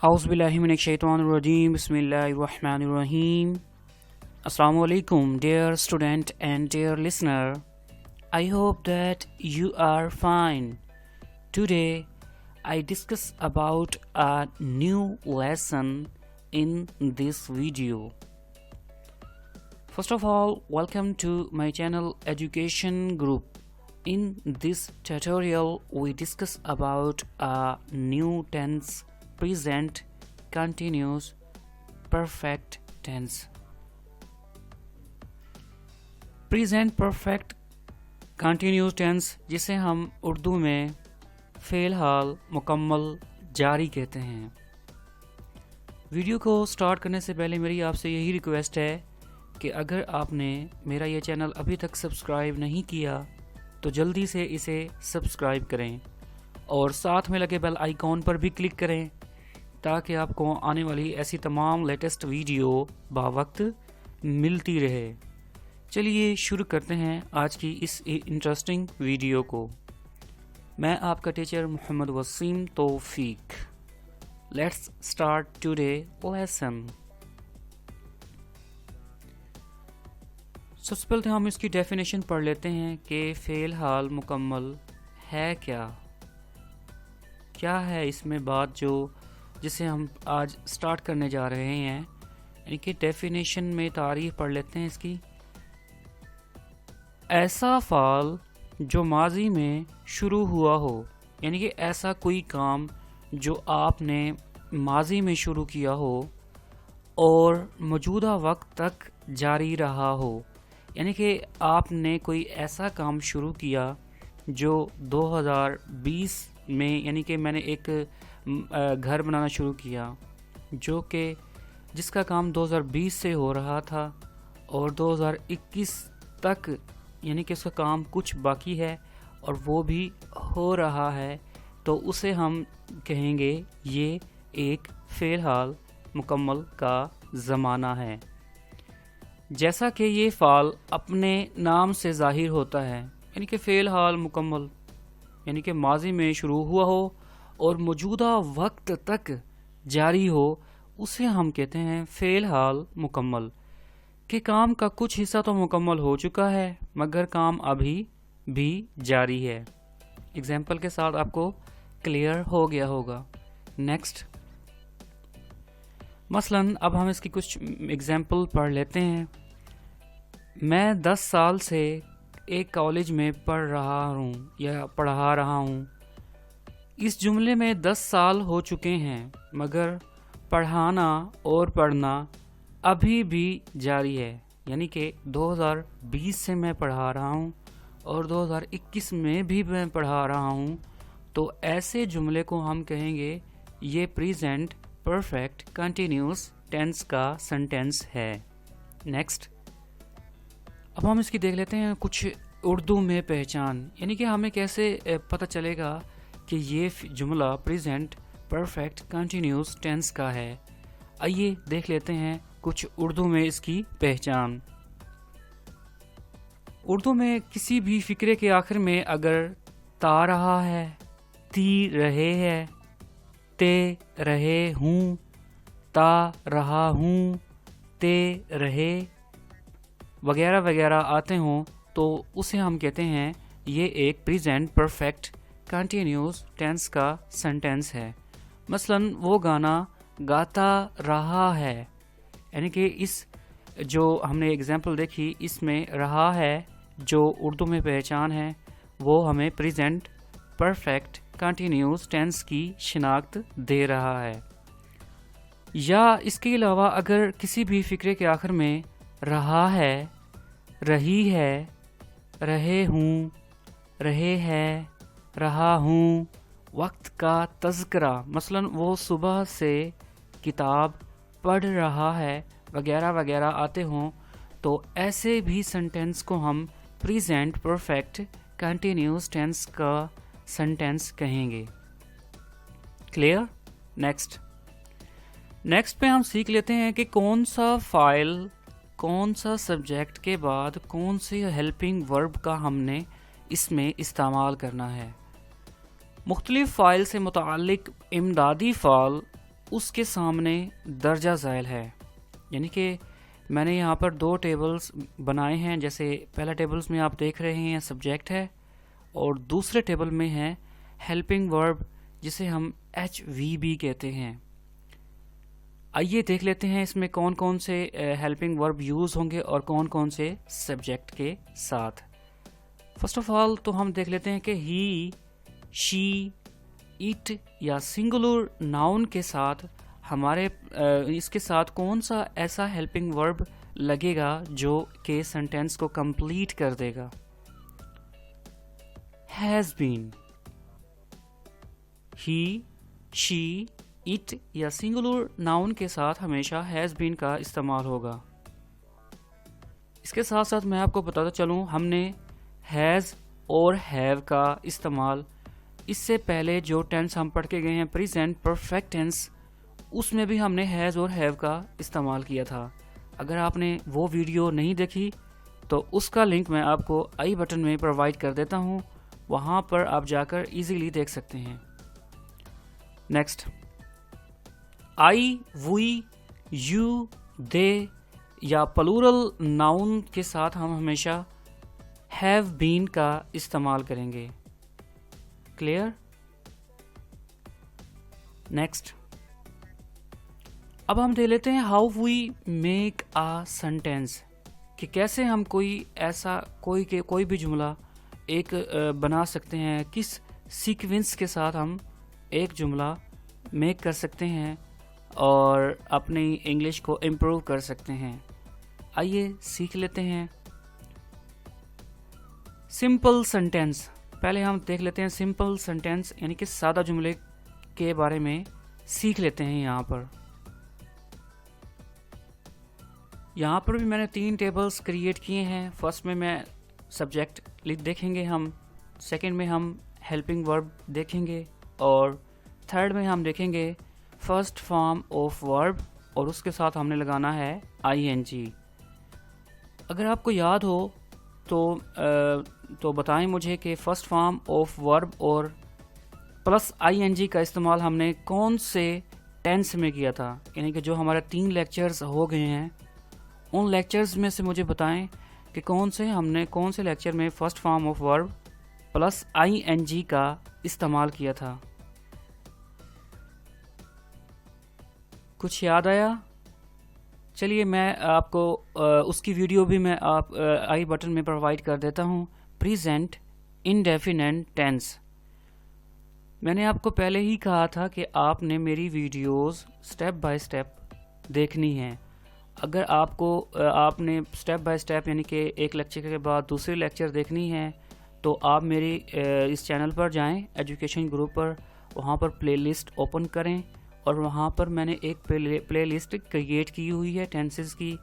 اعوذ باللہ من الشیطان الرجیم بسم اللہ الرحمن الرحیم السلام علیکم dear student and dear listener. I hope that you are fine. Today I discuss about a new lesson in this video. First of all, welcome to my channel Education Group. In this tutorial we discuss about a new tense, present continuous perfect tense. Present perfect continuous tense جسے ہم اردو میں فعل حال مکمل جاری کہتے ہیں. Video کو سٹارٹ کرنے سے پہلے میری آپ سے یہی ریکویسٹ ہے کہ اگر آپ نے میرا یہ چینل ابھی تک سبسکرائب نہیں کیا تو جلدی سے اسے سبسکرائب کریں اور ساتھ میں لگے بیل آئیکن پر بھی کلک کریں تاکہ آپ کو آنے والی ایسی تمام لیٹسٹ ویڈیو باوقت ملتی رہے. چلیے شروع کرتے ہیں آج کی اس انٹرسٹنگ ویڈیو کو. میں آپ کا teacher Muhammad Waseem Taufiq. Let's start today lesson. سب سے پہلے ہم اس کی ڈیفینیشن پڑھ لیتے ہیں کہ فعل حال مکمل ہے کیا ہے اس میں بات جسے ہم آج سٹارٹ کرنے جا رہے ہیں. یعنی کہ ڈیفینیشن میں تعریف پڑھ لیتے ہیں اس کی. ایسا فعل جو ماضی میں شروع ہوا ہو، یعنی کہ ایسا کوئی کام جو آپ نے ماضی میں شروع کیا ہو اور موجودہ وقت تک جاری رہا ہو. یعنی کہ آپ نے کوئی ایسا کام شروع کیا جو 2020 میں، یعنی کہ میں نے ایک گھر بنانا شروع کیا جس کا کام 2020 سے ہو رہا تھا اور 2021 تک، یعنی کہ اس کا کام کچھ باقی ہے اور وہ بھی ہو رہا ہے، تو اسے ہم کہیں گے یہ ایک فعل حال مکمل کا زمانہ ہے. جیسا کہ یہ فعل اپنے نام سے ظاہر ہوتا ہے، یعنی کہ فعل حال مکمل یعنی کہ ماضی میں شروع ہوا ہو اور موجودہ وقت تک جاری ہو، اسے ہم کہتے ہیں فعل حال مکمل. کہ کام کا کچھ حصہ تو مکمل ہو چکا ہے مگر کام ابھی بھی جاری ہے. اگزامپل کے ساتھ آپ کو کلیئر ہو گیا ہوگا. نیکسٹ، مثلا اب ہم اس کی کچھ اگزامپل پڑھ لیتے ہیں. میں 10 سال سے ایک کالج میں پڑھ رہا ہوں یا پڑھا رہا ہوں. اس جملے میں 10 سال ہو چکے ہیں مگر پڑھانا اور پڑھنا ابھی بھی جاری ہے. یعنی کہ 2020 سے میں پڑھا رہا ہوں اور 2021 میں بھی میں پڑھا رہا ہوں، تو ایسے جملے کو ہم کہیں گے یہ پریزنٹ پرفیکٹ کنٹینیوس ٹینس کا سینٹینس ہے. نیکسٹ، اب ہم اس کی دیکھ لیتے ہیں کچھ اردو میں پہچان. یعنی کہ ہمیں کیسے پتہ چلے گا کہ یہ جملہ پریزنٹ پرفیکٹ کنٹینیوس ٹینس کا ہے. آئیے دیکھ لیتے ہیں کچھ اردو میں اس کی پہچان. اردو میں کسی بھی فقرے کے آخر میں اگر تا رہا ہے، تی رہے ہے، تے رہے ہوں، تا رہا ہوں، تے رہے وغیرہ وغیرہ آتے ہوں تو اسے ہم کہتے ہیں یہ ایک پریزنٹ پرفیکٹ کنٹینیوس ٹینس کا سینٹینس ہے. مثلا وہ گانا گاتا رہا ہے، یعنی کہ اس جو ہم نے اگزامپل دیکھی اس میں رہا ہے جو اردو میں پہچان ہے وہ ہمیں پریزنٹ پرفیکٹ کنٹینیوس ٹینس کی شناخت دے رہا ہے. یا اس کے علاوہ اگر کسی بھی فقرے کے آخر میں رہا ہے، رہی ہے، رہے ہوں، رہے ہے، رہا ہوں، وقت کا تذکرہ، مثلا وہ صبح سے کتاب پڑھ رہا ہے وغیرہ وغیرہ آتے ہوں تو ایسے بھی سینٹینس کو ہم پریزنٹ پرفیکٹ کنٹینیوس ٹینس کا سینٹینس کہیں گے. کلیئر؟ نیکسٹ پہ ہم سیکھ لیتے ہیں کہ کون سا فاعل، کون سا سبجیکٹ کے بعد کون سی ہیلپنگ ورب کا ہم نے اس میں استعمال کرنا ہے. مختلف فاعل سے متعلق امدادی فعل اس کے سامنے درجہ ذیل ہے. یعنی کہ میں نے یہاں پر 2 ٹیبلز بنائے ہیں. جیسے پہلا ٹیبلز میں آپ دیکھ رہے ہیں سبجیکٹ ہے اور دوسرے ٹیبل میں ہے ہیلپنگ ورب جسے ہم HVB کہتے ہیں. آئیے دیکھ لیتے ہیں اس میں کون کون سے ہیلپنگ ورب یوز ہوں گے اور کون کون سے سبجیکٹ کے ساتھ. فرسٹ آف آل تو ہم دیکھ لیتے ہیں کہ ہی، شی، اٹ یا سنگولر ناؤن کے ساتھ ہمارے اس کے ساتھ کون سا ایسا ہیلپنگ ورب لگے گا جو کہ سینٹینس کو کمپلیٹ کر دے گا. Has been. He, she, it یا سنگولر ناؤن کے ساتھ ہمیشہ ہیز بین کا استعمال ہوگا. اس کے ساتھ ساتھ میں آپ کو بتاتا چلوں ہم نے ہیز اور ہیو کا استعمال اس سے پہلے جو ٹینس ہم پڑھ کے گئے ہیں پریزنٹ پرفیکٹ ٹینس اس میں بھی ہم نے ہیز اور ہیو کا استعمال کیا تھا. اگر آپ نے وہ ویڈیو نہیں دیکھی تو اس کا لنک میں آپ کو آئی بٹن میں پرووائڈ کر دیتا ہوں, وہاں پر آپ جا کر ایزیلی دیکھ سکتے ہیں. نیکسٹ, آئی, وی, یو, دے یا پلورل ناؤن کے ساتھ ہم ہمیشہ ہیو بین کا استعمال کریں گے. کلیئر؟ نیکسٹ, اب ہم دیکھ لیتے ہیں how we make a sentence, کہ کیسے ہم کوئی ایسا کوئی بھی جملہ ایک بنا سکتے ہیں, کس سیکوینس کے ساتھ ہم ایک جملہ میک کر سکتے ہیں اور اپنی انگلش کو امپروو کر سکتے ہیں. آئیے سیکھ لیتے ہیں. سمپل سینٹینس, پہلے ہم دیکھ لیتے ہیں سمپل سینٹینس یعنی کہ سادہ جملے کے بارے میں سیکھ لیتے ہیں. یہاں پر بھی میں نے 3 ٹیبلز کریٹ کیے ہیں. فرسٹ میں سبجیکٹ دیکھیں گے ہم, سیکنڈ میں ہم ہیلپنگ ورب دیکھیں گے اور تھرڈ میں ہم دیکھیں گے فرسٹ فارم آف ورب اور اس کے ساتھ ہم نے لگانا ہے ING. اگر آپ کو یاد ہو تو بتائیں مجھے کہ فرسٹ فارم آف ورب اور پلس ING کا استعمال ہم نے کون سے ٹینس میں کیا تھا. یعنی کہ جو ہمارے 3 لیکچرز ہو گئے ہیں ان لیکچرز میں سے مجھے بتائیں کہ کون سے لیکچر میں first form of verb plus ING کا استعمال کیا تھا. کچھ یاد آیا؟ چلیے میں آپ کو اس کی ویڈیو بھی میں آپ آئی بٹن میں پرووائڈ کر دیتا ہوں. پریزنٹ انڈیفینٹ ٹینس, میں نے آپ کو پہلے ہی کہا تھا کہ آپ نے میری ویڈیوز سٹیپ بائی سٹیپ دیکھنی ہیں. اگر آپ نے سٹیپ بائی سٹیپ یعنی کہ ایک لیکچر کے بعد دوسری لیکچر دیکھنی ہے تو آپ میری اس چینل پر جائیں, ایجوکیشن گروپ پر, وہاں پر پلے لسٹ اوپن کریں اور وہاں پر میں نے ایک پلے لسٹ کریٹ کی ہوئی ہے ٹینسز کی,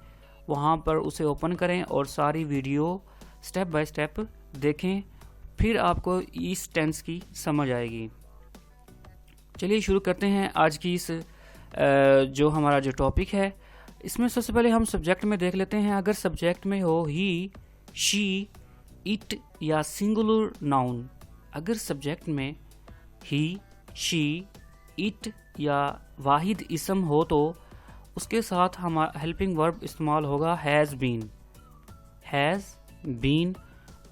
وہاں پر اسے اوپن کریں اور ساری ویڈیو سٹیپ بائی سٹیپ دیکھیں, پھر آپ کو اس ٹینس کی سمجھ آئے گی. چلیے شروع کرتے ہیں آج کی اس جو ہمارا جو ٹاپک ہے. اس میں سب سے پہلے ہم سبجیکٹ میں دیکھ لیتے ہیں. اگر سبجیکٹ میں ہو ہی, شی, اٹ یا سنگولر ناؤن, اگر سبجیکٹ میں ہی, شی, اٹ یا واحد اسم ہو تو اس کے ساتھ ہمارا ہیلپنگ ورب استعمال ہوگا ہیز بین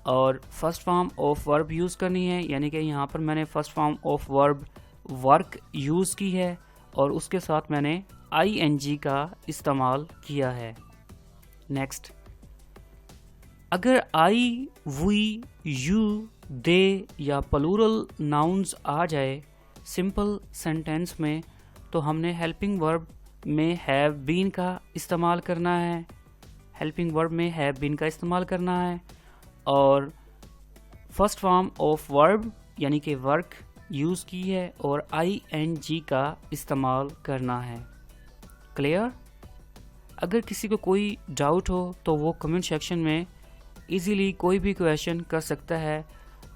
اور first form of verb use کرنی ہے. یعنی کہ یہاں پر میں نے first form of verb work use کی ہے اور اس کے ساتھ میں نے ING کا استعمال کیا ہے. نیکسٹ, اگر آئی, وی, یو, دے یا پلورل ناؤنز آ جائے سمپل سینٹینس میں تو ہم نے ہیلپنگ ورب میں ہیو بین کا استعمال کرنا ہے, اور فرسٹ فارم آف ورب یعنی کہ ورک یوز کی ہے اور ING کا استعمال کرنا ہے. کلیئر؟ اگر کسی کو کوئی ڈاؤٹ ہو تو وہ کمنٹ سیکشن میں ایزیلی کوئی بھی کویشچن کر سکتا ہے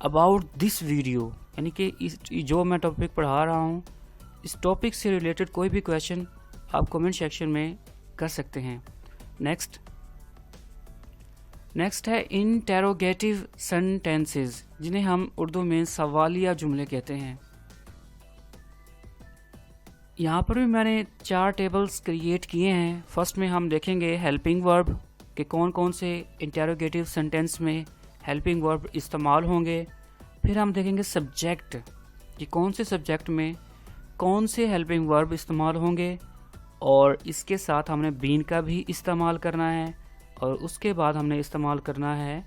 اباؤٹ دس ویڈیو, یعنی کہ جو میں ٹاپک پڑھا رہا ہوں اس ٹاپک سے ریلیٹڈ کوئی بھی کویشچن آپ کمنٹ سیکشن میں کر سکتے ہیں. نیکسٹ ہے انٹیروگیٹو سینٹینسز, جنہیں ہم اردو میں سوالیہ جملے کہتے ہیں. یہاں پر بھی میں نے 4 ٹیبلز کریٹ کیے ہیں. فرسٹ میں ہم دیکھیں گے ہیلپنگ ورب کہ کون کون سے انٹیروگیٹو سینٹینس میں ہیلپنگ ورب استعمال ہوں گے. پھر ہم دیکھیں گے سبجیکٹ کہ کون سے سبجیکٹ میں کون سے ہیلپنگ ورب استعمال ہوں گے، اور اس کے ساتھ ہم نے بین کا بھی استعمال کرنا ہے، اور اس کے بعد ہم نے استعمال کرنا ہے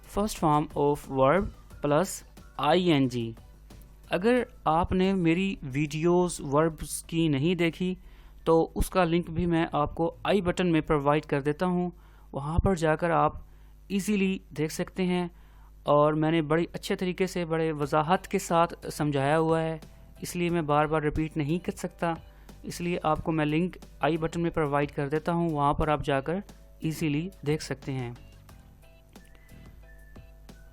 first form of verb plus ING. اگر آپ نے میری ویڈیوز وربس کی نہیں دیکھی تو اس کا لنک بھی میں آپ کو آئی بٹن میں پرووائڈ کر دیتا ہوں، وہاں پر جا کر آپ ایزیلی دیکھ سکتے ہیں. اور میں نے بڑی اچھے طریقے سے بڑے وضاحت کے ساتھ سمجھایا ہوا ہے، اس لیے میں بار بار ریپیٹ نہیں کر سکتا، اس لیے آپ کو میں لنک آئی بٹن میں پرووائڈ کر دیتا ہوں، وہاں پر آپ جا کر ایزیلی دیکھ سکتے ہیں.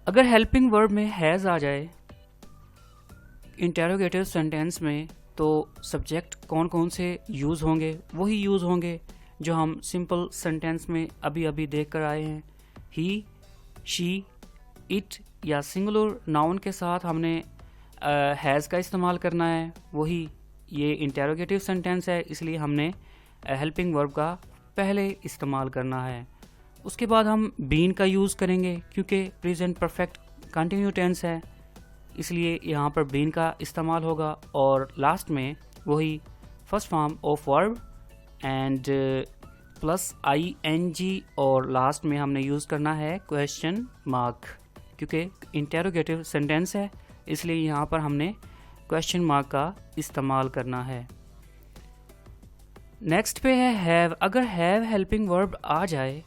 اگر ہیلپنگ ورب میں ہیز آ جائے انٹیروگیٹو سینٹینس میں تو سبجیکٹ کون کون سے یوز ہوں گے؟ وہی یوز ہوں گے جو ہم سمپل سینٹینس میں ابھی دیکھ کر آئے ہیں. ہی، شی، اٹ یا سنگولر ناؤن کے ساتھ ہم نے ہیز کا استعمال کرنا ہے. وہی یہ انٹیروگیٹو سینٹینس ہے، اس لیے ہم نے ہیلپنگ ورب کا پہلے استعمال کرنا ہے. اس کے بعد ہم بین کا یوز کریں گے کیونکہ پریزنٹ پرفیکٹ کنٹینیو ٹینس ہے، اس لیے یہاں پر بین کا استعمال ہوگا. اور لاسٹ میں وہی first form of verb and plus ING، اور لاسٹ میں ہم نے یوز کرنا ہے کویسچن مارک کیونکہ انٹیروگیٹو سینٹینس ہے، اس لیے یہاں پر ہم نے کویسچن مارک کا استعمال کرنا ہے. نیکسٹ پہ ہے ہیو. اگر ہیو ہیلپنگ ورب آ جائے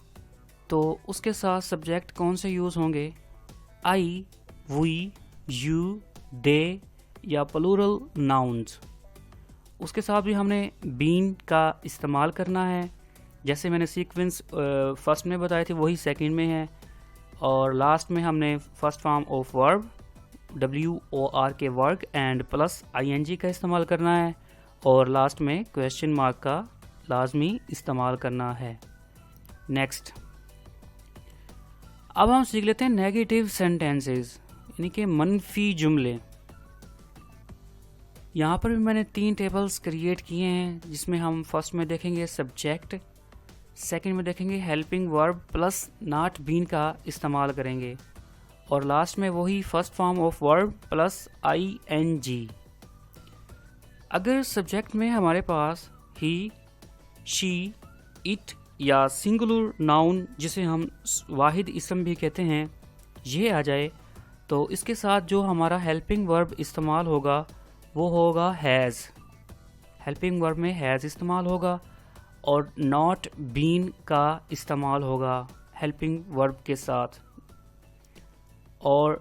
تو اس کے ساتھ سبجیکٹ کون سے یوز ہوں گے؟ آئی، وی، یو، دے یا پلورل ناؤنز. اس کے ساتھ بھی ہم نے بین کا استعمال کرنا ہے، جیسے میں نے سیکوینس فرسٹ میں بتائی تھی وہی سیکنڈ میں ہے. اور لاسٹ میں ہم نے first form of verb WOR کے ورک اینڈ پلس ING کا استعمال کرنا ہے، اور لاسٹ میں کویسچن مارک کا لازمی استعمال کرنا ہے. نیکسٹ اب ہم سیکھ لیتے ہیں نیگیٹو سینٹینسز یعنی کہ منفی جملے. یہاں پر بھی میں نے 3 ٹیبلز کریٹ کیے ہیں، جس میں ہم فرسٹ میں دیکھیں گے سبجیکٹ، سیکنڈ میں دیکھیں گے helping verb plus not been کا استعمال کریں گے، اور لاسٹ میں وہی first form of verb plus ING. اگر سبجیکٹ میں ہمارے پاس ہی، شی، اٹ یا سنگولر ناؤن جسے ہم واحد اسم بھی کہتے ہیں یہ آ جائے تو اس کے ساتھ جو ہمارا ہیلپنگ ورب استعمال ہوگا وہ ہوگا ہیز. ہیلپنگ ورب میں ہیز استعمال ہوگا اور ناٹ بین کا استعمال ہوگا ہیلپنگ ورب کے ساتھ، اور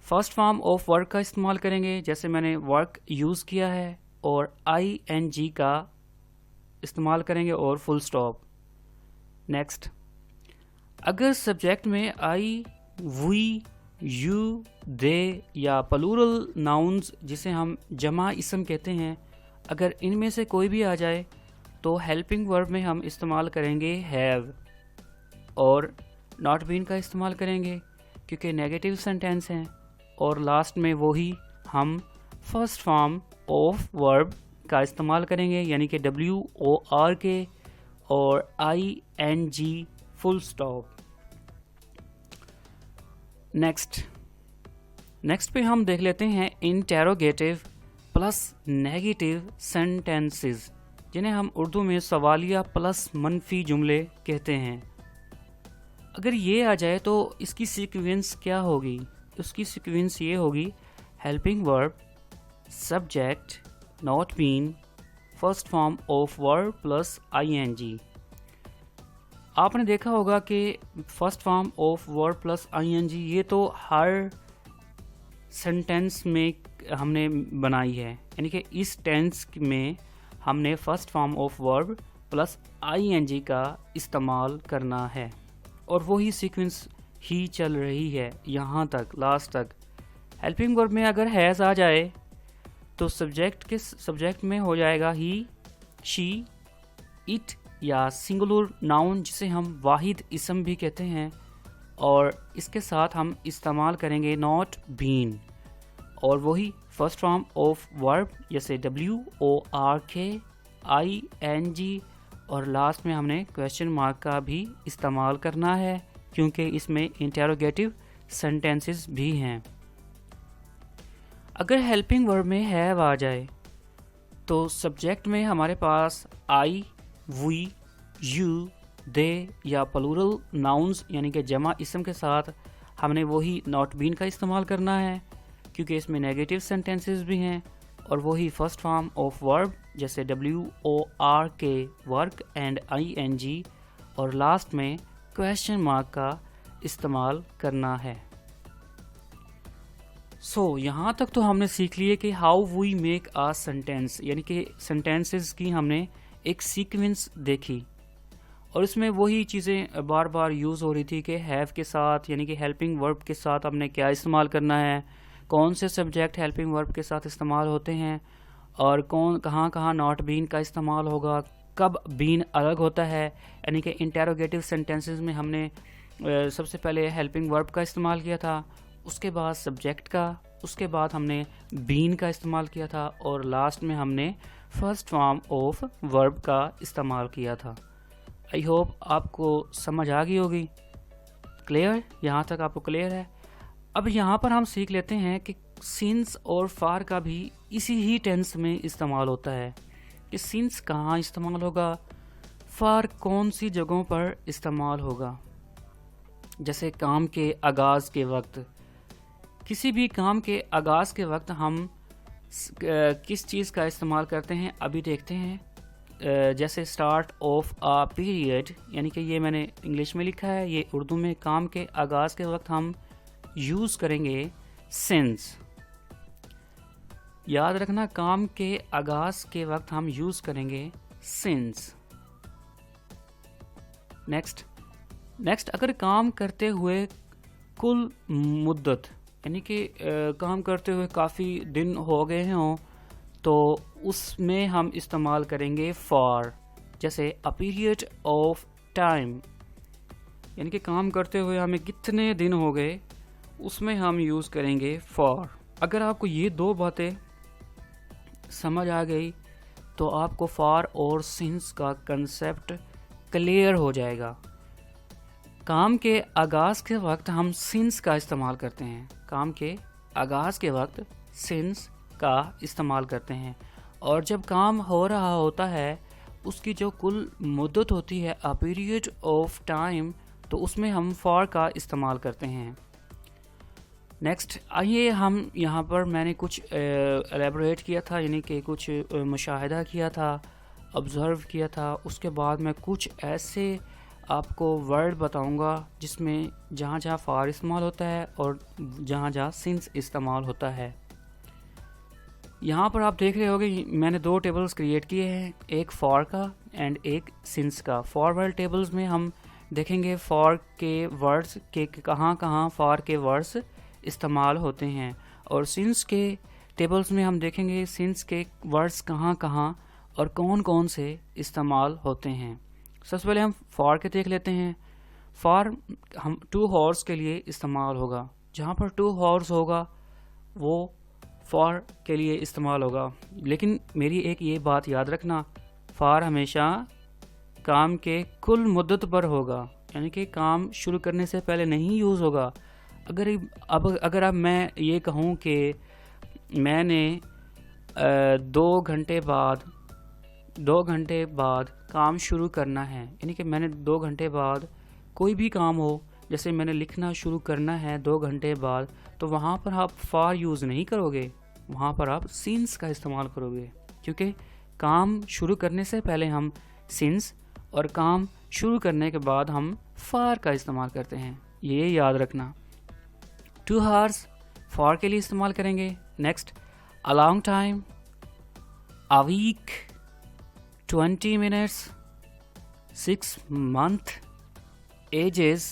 فرسٹ فارم آف ورک کا استعمال کریں گے جیسے میں نے ورک یوز کیا ہے، اور ING کا استعمال کریں گے اور فل اسٹاپ. نیکسٹ اگر سبجیکٹ میں آئی، وی، یو، دے یا پلورل ناؤنز جسے ہم جمع اسم کہتے ہیں، اگر ان میں سے کوئی بھی آ جائے تو ہیلپنگ ورب میں ہم استعمال کریں گے ہیو، اور ناٹ بین کا استعمال کریں گے کیونکہ نیگیٹو سینٹینس ہیں، اور لاسٹ میں وہی ہم فرسٹ فارم آف ورب کا استعمال کریں گے یعنی کہ WOR کے اور ING فل اسٹاپ. نیکسٹ پہ ہم دیکھ لیتے ہیں انٹیروگیٹو پلس نیگیٹو سینٹینسز جنہیں ہم اردو میں سوالیہ پلس منفی جملے کہتے ہیں. اگر یہ آ جائے تو اس کی سیکوینس کیا ہوگی؟ اس کی سیکوینس یہ ہوگی ہیلپنگ ورب، subject, not been, first form of verb plus ING. آپ نے دیکھا ہوگا کہ first form of verb plus ING یہ تو ہر سینٹینس میں ہم نے بنائی ہے، یعنی کہ اس ٹینس میں ہم نے first form of verb plus ING کا استعمال کرنا ہے، اور وہی سیکوینس ہی چل رہی ہے یہاں تک لاسٹ تک. ہیلپنگ ورب میں اگر ہیز آ جائے تو سبجیکٹ میں ہو جائے گا ہی، شی، اٹ یا سنگولر ناؤن جسے ہم واحد اسم بھی کہتے ہیں، اور اس کے ساتھ ہم استعمال کریں گے ناٹ بین، اور وہی فرسٹ فارم آف ورب جیسے WORKING، اور لاسٹ میں ہم نے کویسچن مارک کا بھی استعمال کرنا ہے کیونکہ اس میں انٹیروگیٹو سینٹینسز بھی ہیں۔ اگر ہیلپنگ ورب میں ہیو آ جائے تو سبجیکٹ میں ہمارے پاس آئی، وی، یو، دے یا پلورل ناؤنز یعنی کہ جمع اسم کے ساتھ ہم نے وہی ناٹ بین کا استعمال کرنا ہے کیونکہ اس میں نیگیٹو سینٹینسز بھی ہیں، اور وہی فرسٹ فارم آف ورب جیسے WORK ورک اینڈ ING، اور لاسٹ میں کویسچن مارک کا استعمال کرنا ہے۔ یہاں تک تو ہم نے سیکھ لیے کہ how we make a sentence, یعنی کہ سینٹینسز کی ہم نے ایک سیکوینس دیکھی، اور اس میں وہی چیزیں بار بار یوز ہو رہی تھی کہ ہیو کے ساتھ یعنی کہ ہیلپنگ ورب کے ساتھ ہم نے کیا استعمال کرنا ہے، کون سے سبجیکٹ ہیلپنگ ورب کے ساتھ استعمال ہوتے ہیں، اور کہاں کہاں ناٹ بین کا استعمال ہوگا، کب بین الگ ہوتا ہے، یعنی کہ انٹیروگیٹو سینٹینسز میں ہم نے سب سے پہلے ہیلپنگ ورب کا استعمال کیا تھا، اس کے بعد سبجیکٹ کا، اس کے بعد ہم نے بین کا استعمال کیا تھا، اور لاسٹ میں ہم نے فرسٹ فارم آف ورب کا استعمال کیا تھا۔ آئی ہوپ آپ کو سمجھ آ گئی ہوگی، کلیئر؟ یہاں تک آپ کو کلیئر ہے؟ اب یہاں پر ہم سیکھ لیتے ہیں کہ سنس اور فار کا بھی اسی ہی ٹینس میں استعمال ہوتا ہے کہ سنس کہاں استعمال ہوگا، فار کون سی جگہوں پر استعمال ہوگا۔ جیسے کام کے آغاز کے وقت، کسی بھی کام کے آغاز کے وقت ہم کس چیز کا استعمال کرتے ہیں ابھی دیکھتے ہیں۔ جیسے اسٹارٹ آف آ پیریڈ، یعنی کہ یہ میں نے انگلش میں لکھا ہے، یہ اردو میں کام کے آغاز کے وقت ہم یوز کریں گے سنس۔ یاد رکھنا کام کے آغاز کے وقت ہم یوز کریں گے سنس۔ نیکسٹ اگر کام کرتے ہوئے کل مدت، یعنی کہ کام کرتے ہوئے کافی دن ہو گئے ہوں، تو اس میں ہم استعمال کریں گے فار، جیسے اے پیریڈ آف ٹائم، یعنی کہ کام کرتے ہوئے ہمیں کتنے دن ہو گئے، اس میں ہم یوز کریں گے فار۔ اگر آپ کو یہ دو باتیں سمجھ آ گئی تو آپ کو فار اور سنس کا کنسیپٹ کلیئر ہو جائے گا۔ کام کے آغاز کے وقت ہم سنس کا استعمال کرتے ہیں، کام کے آغاز کے وقت سنس کا استعمال کرتے ہیں، اور جب کام ہو رہا ہوتا ہے اس کی جو کل مدت ہوتی ہے a period of time، تو اس میں ہم فار کا استعمال کرتے ہیں۔ نیکسٹ آئیے ہم یہاں پر میں نے کچھ ایلیبوریٹ کیا تھا، یعنی کہ کچھ مشاہدہ کیا تھا، آبزرو کیا تھا، اس کے بعد میں کچھ ایسے آپ کو ورڈ بتاؤں گا جس میں جہاں جہاں فار استعمال ہوتا ہے اور جہاں جہاں سنس استعمال ہوتا ہے۔ یہاں پر آپ دیکھ رہے ہوگے میں نے دو ٹیبلز کریٹ کیے ہیں، ایک فار کا اینڈ ایک سنس کا۔ فارورڈ ٹیبلز میں ہم دیکھیں گے فار کے ورڈز کے کہاں کہاں فار کے ورڈز استعمال ہوتے ہیں، اور سنس کے ٹیبلز میں ہم دیکھیں گے سنس کے ورڈز کہاں کہاں اور کون کون سے استعمال ہوتے ہیں۔ سب سے پہلے ہم فار کے دیکھ لیتے ہیں۔ فار ہم 2 ہارس کے لیے استعمال ہوگا، جہاں پر 2 ہارس ہوگا وہ فار کے لیے استعمال ہوگا، لیکن میری ایک یہ بات یاد رکھنا، فار ہمیشہ کام کے کل مدت پر ہوگا، یعنی کہ کام شروع کرنے سے پہلے نہیں یوز ہوگا۔ اگر اب میں یہ کہوں کہ میں نے 2 گھنٹے بعد کام شروع کرنا ہے، یعنی کہ میں نے 2 گھنٹے بعد کوئی بھی کام ہو، جیسے میں نے لکھنا شروع کرنا ہے 2 گھنٹے بعد، تو وہاں پر آپ فار یوز نہیں کرو گے، وہاں پر آپ سنس کا استعمال کرو گے، کیونکہ کام شروع کرنے سے پہلے ہم سنس اور کام شروع کرنے کے بعد ہم فار کا استعمال کرتے ہیں، یہ یاد رکھنا۔ 2 hours فار کے لیے استعمال کریں گے۔ Next a long time، a week، 20 minutes، 6 month، ages،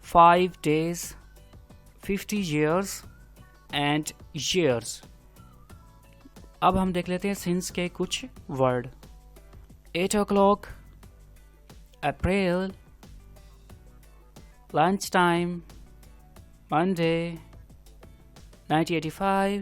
5 days، 50 years and years۔ اب ہم دیکھ لیتے ہیں سنس کے کچھ word. 8 o'clock، April، lunch time، Monday، 1985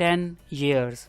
10 years,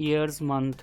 years month।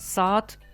7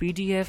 PDF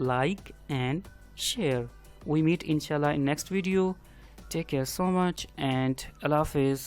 like and share. We meet inshallah in next video. Take care so much and Allah Hafiz.